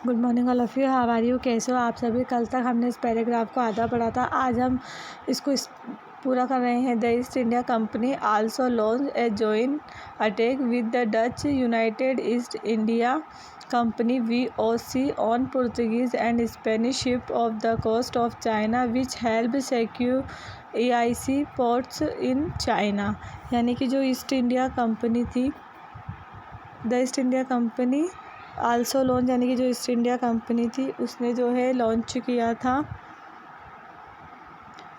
Good morning all of you, how are you, कैसे हो आप सभी। कल तक हमने इस पैराग्राफ को आधा पढ़ा था, आज हम इसको पूरा कर रहे हैं। The East India Company also launch a joint attack with the Dutch United East India Company VOC on Portuguese and Spanish ship off the coast of China which help secure AIC ports in China. यानी कि जो ईस्ट India कंपनी थी, the East India Company also launch, यानी कि जो ईस्ट इंडिया कंपनी थी उसने जो है लॉन्च किया था।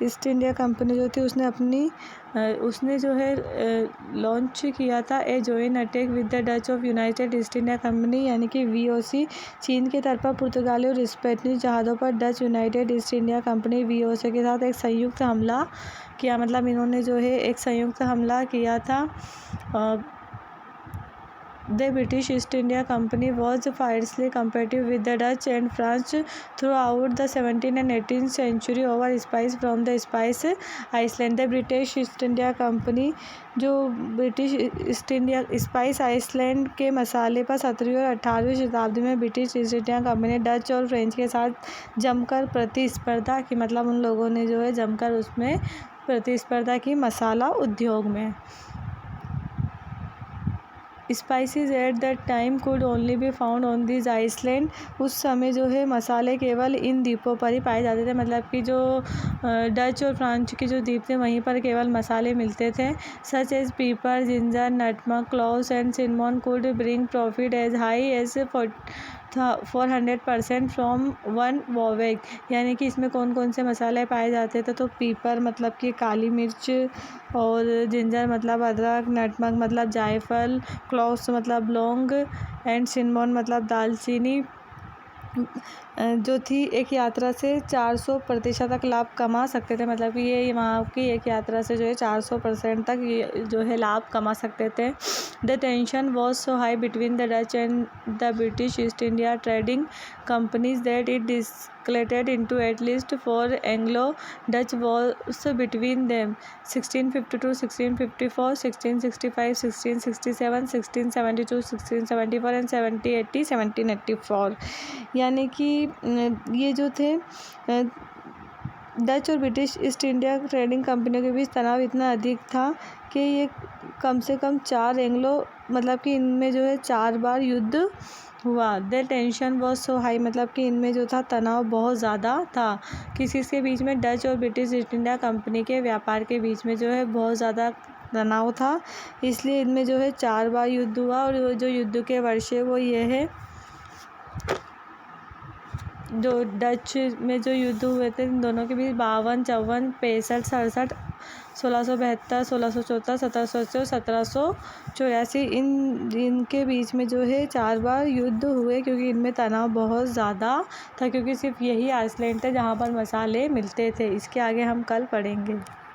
ईस्ट इंडिया कंपनी जो थी उसने जो है लॉन्च किया था a joint attack with the Dutch of united East India company, यानी कि VOC। चीन के तर्ज पर पुर्तगाली और स्पेनिश जहाज़ों पर Dutch United East India Company VOC के साथ एक संयुक्त हमला किया। मतलब इन्होंने जो है एक संयुक्त हमला किया था। The British East India Company was fiercely competitive with the Dutch and French throughout the 17th and 18th century over spice from the Spice Island. The British East India Company जो British East India spice island के मसाले पर 17वीं और 18वीं शताब्दी में British East India Company Dutch और फ्रेंच के साथ जमकर प्रतिस्पर्धा की। मतलब उन लोगों ने जो है जमकर उसमें प्रतिस्पर्धा की मसाला उद्योग में। Spices at that time could only be found on this island. उस समय जो है मसाले केवल इन द्वीपों पर ही पाए जाते थे। मतलब कि जो डच और फ्रांस के जो द्वीप थे वहीं पर केवल मसाले मिलते थे। Such as pepper, ginger, nutmeg, cloves and cinnamon could bring profit as high as 400% from one voyage. यानी कि इसमें कौन कौन से मसाले पाए जाते थे, तो पीपर मतलब कि काली मिर्च, और जिंजर मतलब अदरक, नटमग मतलब जायफल, क्लोव्स मतलब लौंग, एंड सिनेमन मतलब दालचीनी जो थी एक यात्रा से 400% तक लाभ कमा सकते थे। मतलब कि ये वहाँ की एक यात्रा से जो है 400% तक ये जो है लाभ कमा सकते थे। The tension was so high between the Dutch and the British East India trading companies that it escalated into at least 4 Anglo-Dutch wars between them: 1652, 1654, 1665, 1667, 1672, 1674 and 1780, 1784। यानी कि ये जो थे डच और ब्रिटिश ईस्ट इंडिया ट्रेडिंग कंपनियों के बीच तनाव इतना अधिक था कि ये कम से कम 4 एंग्लो, मतलब कि इनमें जो है 4 बार युद्ध हुआ। The tension was so high, मतलब कि इनमें जो था तनाव बहुत ज़्यादा था। किसके बीच में? डच और ब्रिटिश ईस्ट इंडिया कंपनी के व्यापार के बीच में जो है बहुत ज़्यादा तनाव था, इसलिए इनमें जो है 4 बार युद्ध हुआ। और जो युद्ध के वर्ष है वो ये है, जो डच में जो युद्ध हुए थे इन दोनों के बीच 52, 54, 65, 67, 1672, 1674, 1780, 1784, इनके बीच में जो है 4 बार युद्ध हुए, क्योंकि इनमें तनाव बहुत ज़्यादा था, क्योंकि सिर्फ यही आइसलैंड थे जहाँ पर मसाले मिलते थे। इसके आगे हम कल पढ़ेंगे।